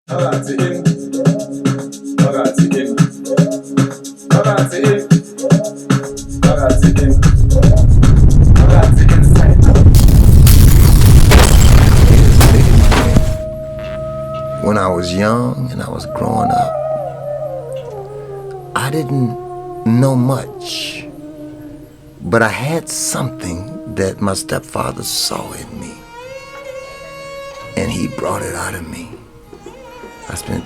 Ragazzi in, ragazzi in, ragazzi in, ragazzi in, ragazzi inside. When I was young and I was growing up, I didn't know much, but I had something that my stepfather saw in me, and he brought it out of me. I spent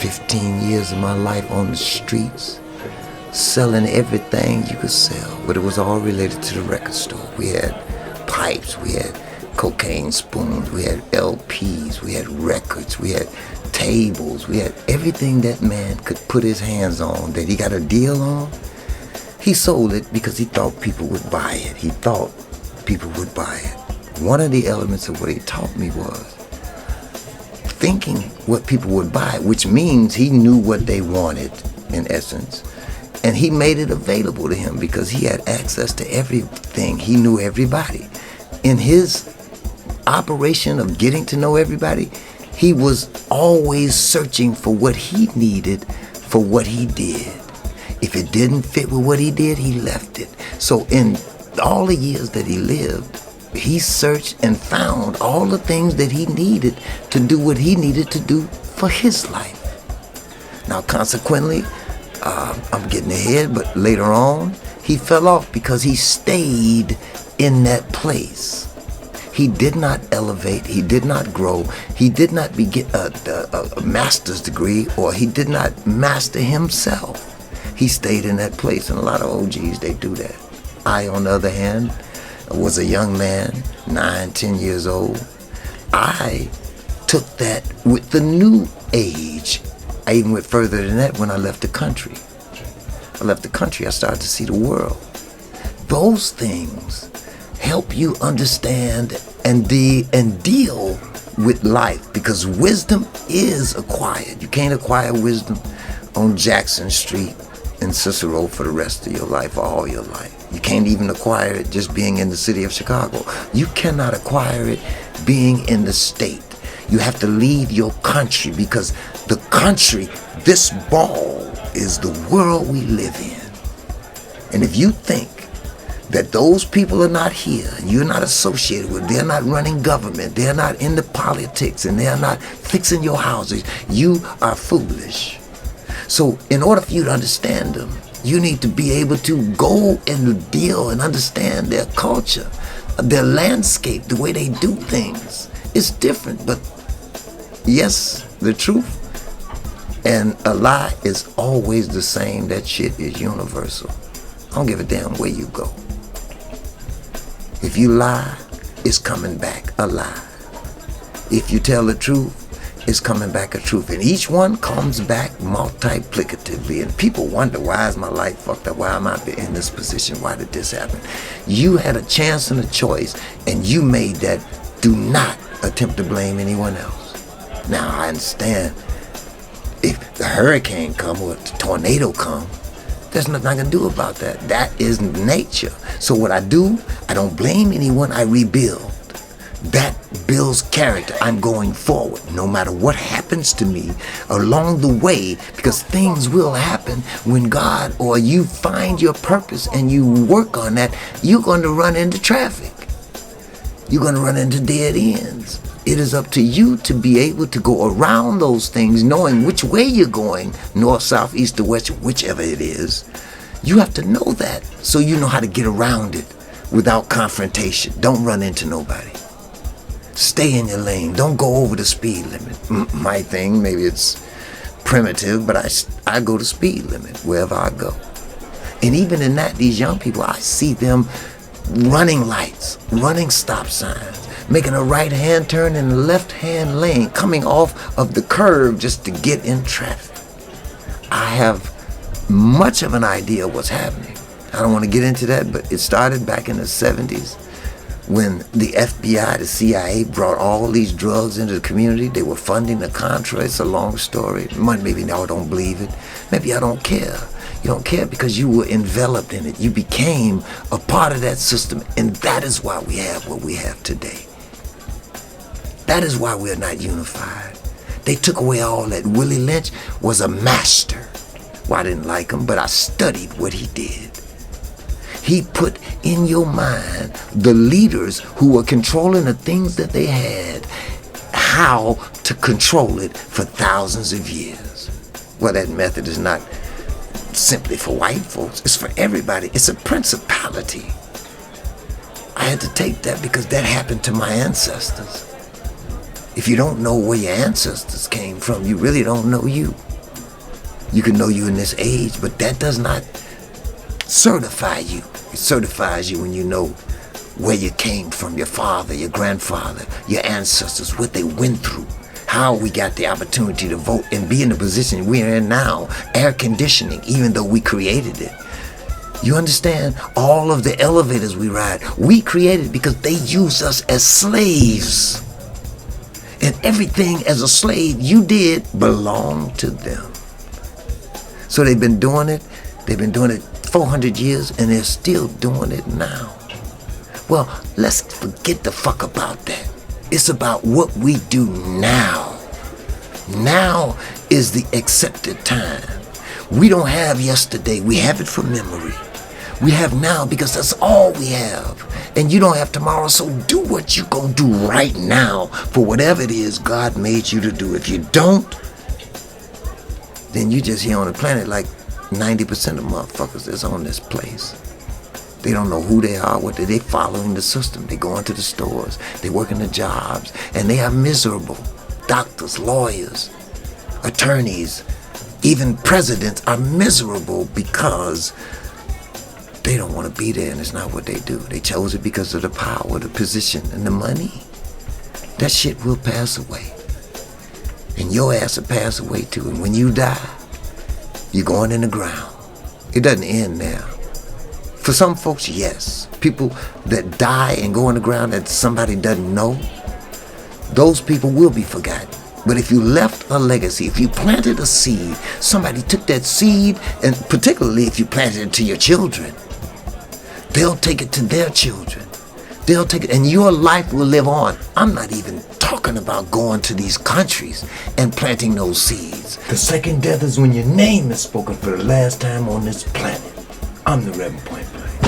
15 years of my life on the streets, selling everything you could sell, but it was all related to the record store. We had pipes, we had cocaine spoons, we had LPs, we had records, we had tables, we had everything that man could put his hands on that he got a deal on. He sold it because he thought people would buy it. He thought people would buy it. One of the elements of what he taught me was thinking what people would buy, which means he knew what they wanted, in essence, and he made it available to him because he had access to everything. He knew everybody. In his operation of getting to know everybody, he was always searching for what he needed for what he did. If it didn't fit with what he did, he left it. So in all the years that he lived, he searched and found all the things that he needed to do what he needed to do for his life. Now, consequently, I'm getting ahead, but later on, he fell off because he stayed in that place. He did not elevate, he did not grow, he did not get a master's degree, or he did not master himself. He stayed in that place, and a lot of OGs, they do that. I, on the other hand, was a young man, 9, 10 years old. I took that with the new age. I even went further than that when I left the country. I started to see the world. Those things help you understand and deal with life, because wisdom is acquired. You can't acquire wisdom on Jackson Street in Cicero for the rest of your life or all your life. You can't even acquire it just being in the city of Chicago. You cannot acquire it being in the state. You have to leave your country, because the country, this ball, is the world we live in. And if you think that those people are not here, you're not associated with, they're not running government, they're not in the politics, and they're not fixing your houses, you are foolish. So in order for you to understand them, you need to be able to go and deal and understand their culture, their landscape, the way they do things. It's different, but yes, the truth and a lie is always the same. That shit is universal. I don't give a damn where you go. If you lie, it's coming back a lie. If you tell the truth, it's coming back a truth. And each one comes back multiplicatively. And people wonder, why is my life fucked up? Why am I in this position? Why did this happen? You had a chance and a choice, and you made that. Do not attempt to blame anyone else. Now, I understand if the hurricane come or the tornado come, there's nothing I can do about that. That is nature. So what I do, I don't blame anyone, I rebuild. That builds character. I'm going forward no matter what happens to me along the way, because things will happen when God or you find your purpose and you work on that. You're going to run into traffic. You're going to run into dead ends. It is up to you to be able to go around those things, knowing which way you're going, north, south, east, or west, whichever it is. You have to know that so you know how to get around it without confrontation. Don't run into nobody. Stay in your lane. Don't go over the speed limit. My thing, maybe it's primitive, but I go the speed limit wherever I go. And even in that, these young people, I see them running lights, running stop signs, making a right-hand turn in the left-hand lane, coming off of the curb just to get in traffic. I have much of an idea what's happening. I don't want to get into that, but it started back in the 70s. When the FBI, the CIA brought all these drugs into the community. They were funding the Contra. It's a long story. Maybe now I don't believe it. Maybe I don't care. You don't care because you were enveloped in it. You became a part of that system, and that is why we have what we have today. That is why we're not unified. They took away all that. Willie Lynch was a master. Well, I didn't like him, but I studied what he did. He put in your mind the leaders who were controlling the things that they had, how to control it for thousands of years. Well, that method is not simply for white folks. It's for everybody. It's a principality. I had to take that because that happened to my ancestors. If you don't know where your ancestors came from, you really don't know you. You can know you in this age, but that does not certify you. It certifies you when you know where you came from, your father, your grandfather, your ancestors, what they went through, how we got the opportunity to vote and be in the position we're in now, air conditioning, even though we created it. You understand? All of the elevators we ride, we created because they used us as slaves. And everything as a slave you did belonged to them. So they've been doing it 400 years and they're still doing it now. Well, let's forget the fuck about that. It's about what we do now. Now is the accepted time. We don't have yesterday. We have it from memory. We have now because that's all we have. And you don't have tomorrow, so do what you're going to do right now for whatever it is God made you to do. If you don't, then you just here on the planet like 90% of motherfuckers that's on this place. They don't know who they are, what they following the system. They go into the stores, they work in the jobs, and they are miserable. Doctors, lawyers, attorneys, even presidents are miserable because they don't want to be there, and it's not what they do. They chose it because of the power, the position, and the money. That shit will pass away. And your ass will pass away too. And when you die, you're going in the ground. It doesn't end there. For some folks, yes. People that die and go in the ground that somebody doesn't know, those people will be forgotten. But if you left a legacy, if you planted a seed, somebody took that seed, and particularly if you planted it to your children, they'll take it to their children. They'll take it, and your life will live on. I'm not even talking about going to these countries and planting those seeds. The second death is when your name is spoken for the last time on this planet. I'm the Reverend Point Blank.